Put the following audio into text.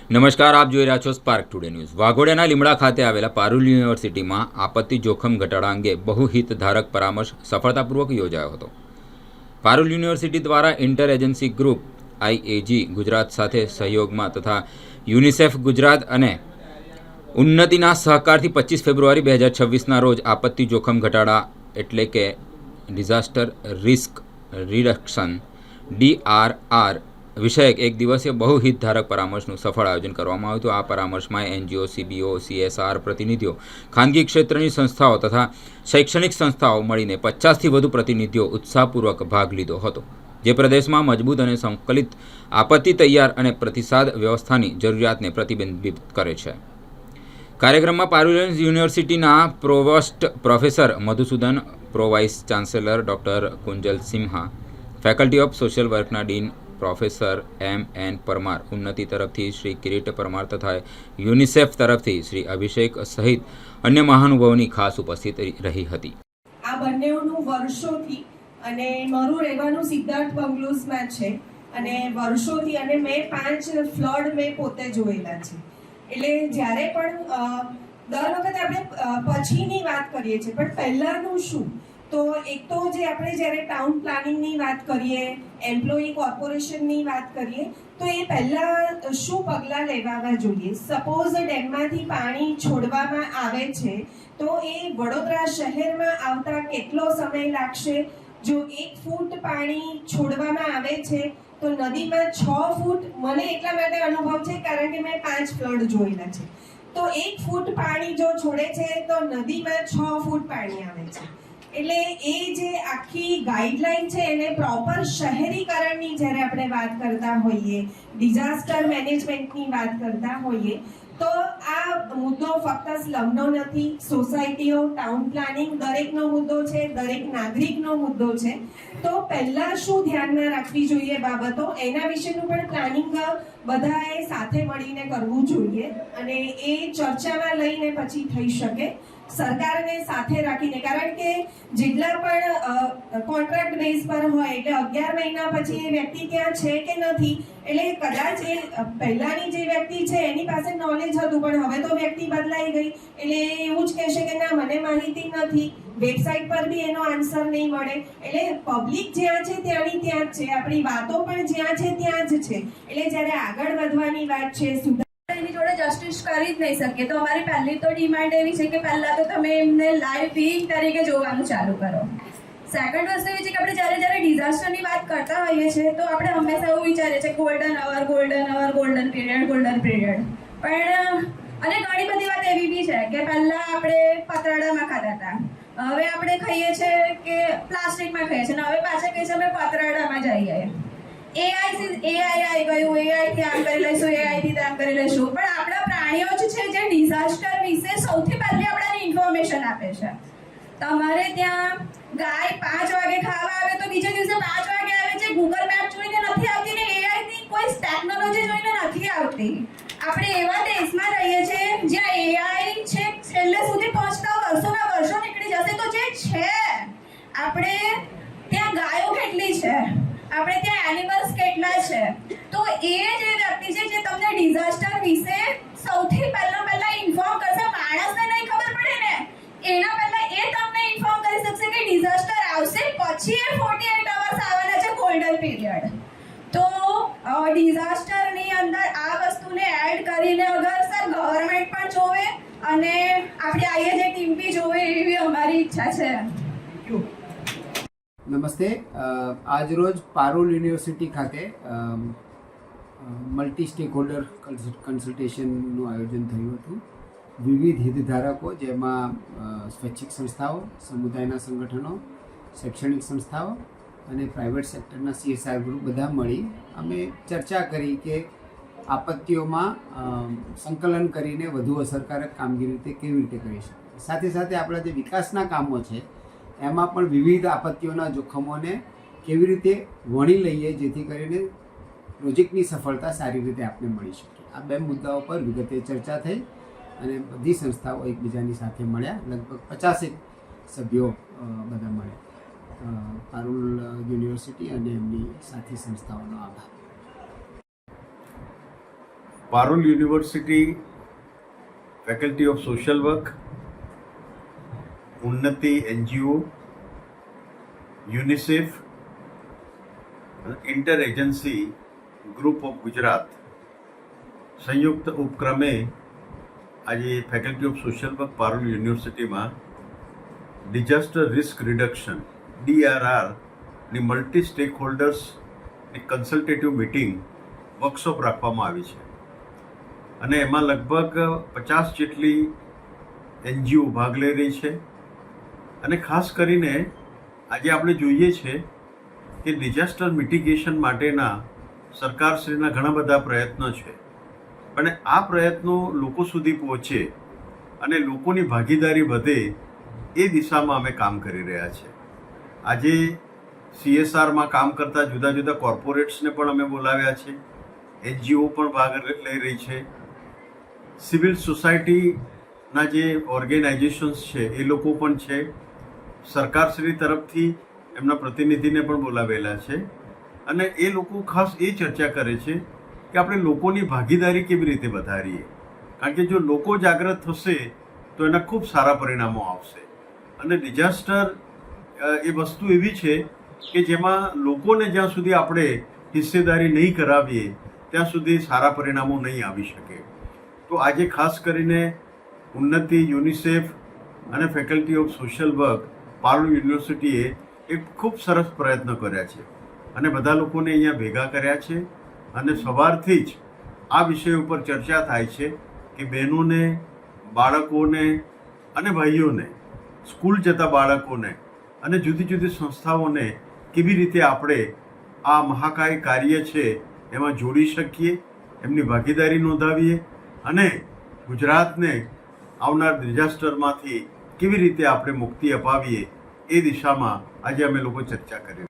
નમસ્કાર, આપ જોઈ રહ્યા છો સ્પાર્ક ટુડે ન્યૂઝ। વાઘોડિયાના લીમડા ખાતે આવેલા પારુલ યુનિવર્સિટીમાં આપત્તિ જોખમ ઘટાડા અંગે બહુહિતધારક પરામર્શ સફળતાપૂર્વક યોજાયો હતો। પારુલ યુનિવર્સિટી દ્વારા ઇન્ટર એજન્સી ગ્રુપ આઈએજી ગુજરાત સાથે સહયોગમાં તથા યુનિસેફ ગુજરાત અને ઉન્નતિના સહકારથી 25 ફેબ્રુઆરી 2026ના રોજ આપત્તિ જોખમ ઘટાડા એટલે કે ડિઝાસ્ટર રિસ્ક રિડક્શન DRR વિષયક એક દિવસીય બહુહિતધારક પરામર્શનું સફળ આયોજન કરવામાં આવ્યું હતું। આ પરામર્શમાં એનજીઓ, સીબીઓ, CSR પ્રતિનિધિઓ, ખાનગી ક્ષેત્રની સંસ્થાઓ તથા શૈક્ષણિક સંસ્થાઓ મળીને 50થી વધુ પ્રતિનિધિઓ ઉત્સાહપૂર્વક ભાગ લીધો હતો, જે પ્રદેશમાં મજબૂત અને સંકલિત આપત્તિ તૈયાર અને પ્રતિસાદ વ્યવસ્થાની જરૂરિયાતને પ્રતિબિંબિત કરે છે। કાર્યક્રમમાં પારુલ યુનિવર્સિટીના provost professor Madhusudan, pro vice chancellor doctor Kunjal Sinha, faculty of social વર્કના dean professor MN Parmar, Unnati તરફથી શ્રી કિરીટ પરમાર તથા યુનિસેફ તરફથી શ્રી અભિષેક સહિત અન્ય મહાનુભાવોની ખાસ ઉપસ્થિત રહી હતી। આ બંનેઓનું વર્ષોથી અને મારું રહેવાનું સિદ્ધાર્થ બંગલોઝમાં છે અને વર્ષોથી અને મેં 5 ફ્લડ મેં પોતે જોયેલા છે। એટલે જ્યારે પણ દર વખતે આપણે પછીની વાત કરીએ છીએ, પણ પહેલાંનું શું? તો એક તો જે આપણે જ્યારે ટાઉન પ્લાનિંગની વાત કરીએ, એમ્પ્લોયી કોર્પોરેશનની વાત કરીએ, તો એ પહેલાં શું પગલાં લેવા જોઈએ? સપોઝ ડેમમાંથી પાણી છોડવામાં આવે છે તો એ વડોદરા શહેરમાં આવતા કેટલો સમય લાગશે? જો 1 ફૂટ પાણી છોડવામાં આવે છે તો નદીમાં 6 ફૂટ, મને એટલા માટે અનુભવ છે કારણ કે મેં 5 ફ્લડ જોયેલા છે, તો 1 ફૂટ પાણી જો છોડે છે તો નદીમાં 6 ફૂટ પાણી આવે છે। એટલે એ જે આખી ગાઈડલાઈન છે એને પ્રોપર શહેરીકરણની જ્યારે આપણે વાત કરતા હોઈએ, ડિઝાસ્ટર મેનેજમેન્ટની વાત કરતા હોઈએ, તો આ મુદ્દો ફક્ત સ્લમનો નથી, સોસાયટીઓ, ટાઉન પ્લાનિંગ દરેકનો મુદ્દો છે, દરેક નાગરિકનો મુદ્દો છે। તો પહેલા શું ધ્યાનમાં રાખવી જોઈએ બાબતો, એના વિશેનું પણ પ્લાનિંગ બધાએ સાથે મળીને કરવું જોઈએ અને એ ચર્ચામાં લઈને પછી થઈ શકે, સરકારને સાથે રાખીને। કારણ કે જેટલા પણ કોન્ટ્રાક્ટ બેઝ પર હોય એટલે 11 મહિના પછી એ વ્યક્તિ ત્યાં છે કે નથી, એટલે કદાચ એ પહેલાની જે વ્યક્તિ છે એની પાસે નોલેજ હતું, પણ હવે તો વ્યક્તિ બદલાઈ ગઈ એટલે એવું જ કહેશે કે ના, મને માહિતી નથી, વેબસાઇટ પર બી એનો આન્સર નહીં મળે। એટલે પબ્લિક જ્યાં છે ત્યાંની ત્યાં જ છે, આપણી વાતો પણ જ્યાં છે ત્યાં જ છે। એટલે જ્યારે આગળ વધવાની વાત છે, એની જોડે જસ્ટિસ કરી જ નહીં શકીએ, તો અમારી પહેલી તો ડિમાન્ડ એવી છે કે પહેલાં તો તમે એમને લાઈવ બીઈંગ તરીકે જોવાનું ચાલુ કરો। સેકન્ડ વસ્તુ એ છે કે આપણે જ્યારે ડિઝાસ્ટરની વાત કરતા હોઈએ છીએ તો આપણે હંમેશા એવું વિચારીએ છીએ ગોલ્ડન અવર, ગોલ્ડન પીરિયડ, પણ અને ઘણી બધી વાત એવી બી છે કે પહેલાં આપણે પતરાડામાં ખાતા હતા, હવે આપણે ખાઈએ છીએ કે પ્લાસ્ટિકમાં ખાઈએ છીએ, અને હવે પાછા કહીએ છીએ અમે પતરાડામાં જઈએ। AI આવી ગયું, AI થી આમ કરી લઈશું, AI થી તેમ કરી લઈશું, પણ આપણા પ્રાણીઓ જ છે જે ડિઝાસ્ટર વિશે સૌથી પહેલી આપણને ઇન્ફોર્મેશન આપે છે। તમારે ત્યાં ગાય 5 વાગે ખાવા આવે તો બીજા દિવસે 5 વાગે આવે છે, ગૂગલ મેપ જોઈને નથી આવતી ને AI ની કોઈ ટેકનોલોજી જોઈને નથી આવતી। આપણે એવા દેશમાં રહીએ છીએ જ્યાં AI છે છેલ્લે સુધી પહોંચતા વર્ષોના વર્ષો નીકળી જશે, તો જે છે આપણે ત્યાં ગાયો કેટલી છે, આપણે ત્યાં એનિમલ્સ કેટલા છે, તો એ જે વ્યક્તિ છે જે તમને ડિઝાસ્ટર વિશે સૌથી પહેલા ઇન્ફોર્મ કરશે, માણસને નહીં ખબર પડે ને, એના પહેલા એ તમને ઇન્ફોર્મ કરી શકશે કે ડિઝાસ્ટર આવશે, પછી એ 48 અવર્સ આવવાના છે ગોલ્ડન પીરિયડ। તો ડિઝાસ્ટરની અંદર આ વસ્તુને એડ કરીને અગર સર ગવર્મેન્ટ પણ જોવે અને આપણી આઈએ જે ટીમ બી જોવે એવી અમારી ઈચ્છા છે। નમસ્તે। આજ રોજ પારુલ યુનિવર્સિટી ખાતે મલ્ટી સ્ટેક હોલ્ડર કન્સલ્ટેશનનું આયોજન થયું હતું। વિવિધ હિતધારકો જેમાં સ્વૈચ્છિક સંસ્થાઓ, સમુદાયના સંગઠનો, શૈક્ષણિક સંસ્થાઓ અને પ્રાઇવેટ સેક્ટરના CSR ગ્રુપ બધા મળી અમે ચર્ચા કરી કે આપત્તિઓમાં સંકલન કરીને વધુ અસરકારક કામગીરી કેવી રીતે કરી શકાય। સાથે સાથે આપણા જે વિકાસના કામો છે એમાં પણ વિવિધ આપત્તિઓના જોખમોને કેવી રીતે વણી લઈએ જેથી કરીને પ્રોજેક્ટની સફળતા સારી રીતે આપને મળી શકે। આ 2 મુદ્દાઓ પર વિગતે ચર્ચા થઈ અને બધી સંસ્થાઓ એકબીજાની સાથે મળ્યા, લગભગ 50 સભ્યો બધા મળ્યા। પારુલ યુનિવર્સિટી અને એમની સાથી સંસ્થાઓનો આભાર। Parul university faculty of social work, Unnati NGO, UNICEF, inter agency group of Gujarat સંયુક્ત ઉપક્રમે આજે faculty of social work Parul યુનિવર્સિટીમાં ડિઝાસ્ટર રિસ્ક રિડક્શન DRR ની મલ્ટી સ્ટેક હોલ્ડર્સની કન્સલ્ટેટિવ મિટિંગ વર્કશોપ રાખવામાં આવી છે અને એમાં લગભગ 50 જેટલી NGO ભાગ લઈ રહી છે. અને ખાસ કરીને આજે આપણે જોઈએ છે કે ડિઝાસ્ટર મિટિગેશન માટેના સરકારશ્રીના ઘણા બધા પ્રયત્નો છે, પણ આ પ્રયત્નો લોકો સુધી પહોંચે અને લોકોની ભાગીદારી વધે એ દિશામાં અમે કામ કરી રહ્યા છીએ. આજે CSRમાં કામ કરતા જુદા જુદા કોર્પોરેટ્સને પણ અમે બોલાવ્યા છે, NGO પણ ભાગ લઈ રહી છે, સિવિલ સોસાયટીના જે ઓર્ગેનાઇઝેશન્સ છે એ લોકો પણ છે, સરકારશ્રી તરફથી એમના પ્રતિનિધિને પણ બોલાવેલા છે. અને એ લોકો ખાસ એ ચર્ચા કરે છે કે આપણે લોકોની ભાગીદારી કેવી રીતે વધારીએ, કારણ કે જો લોકો જાગૃત થશે તો એના ખૂબ સારા પરિણામો આવશે. અને ડિઝાસ્ટર એ વસ્તુ એવી છે કે જેમાં લોકોને જ્યાં સુધી આપણે હિસ્સેદારી નહીં કરાવીએ ત્યાં સુધી સારા પરિણામો નહીં આવી શકે. તો આજે ખાસ કરીને ઉન્નતિ, યુનિસેફ અને faculty of social work Parul યુનિવર્સિટીએ એક ખૂબ સરસ પ્રયત્ન કર્યા છે અને બધા લોકોને અહીંયા ભેગા કર્યા છે. અને સવારથી જ આ વિષય ઉપર ચર્ચા થાય છે કે બહેનોને, બાળકોને અને ભાઈઓને, સ્કૂલ જતા બાળકોને અને જુદી જુદી સંસ્થાઓને કેવી રીતે આપણે આ મહાકાય કાર્ય છે એમાં જોડી શકીએ, એમની ભાગીદારી નોંધાવીએ અને ગુજરાતને આવનાર ડિઝાસ્ટરમાંથી કેવી રીતે આપણે મુક્તિ અપાવીએ એ દિશામાં આજે અમે લોકો ચર્ચા કરી.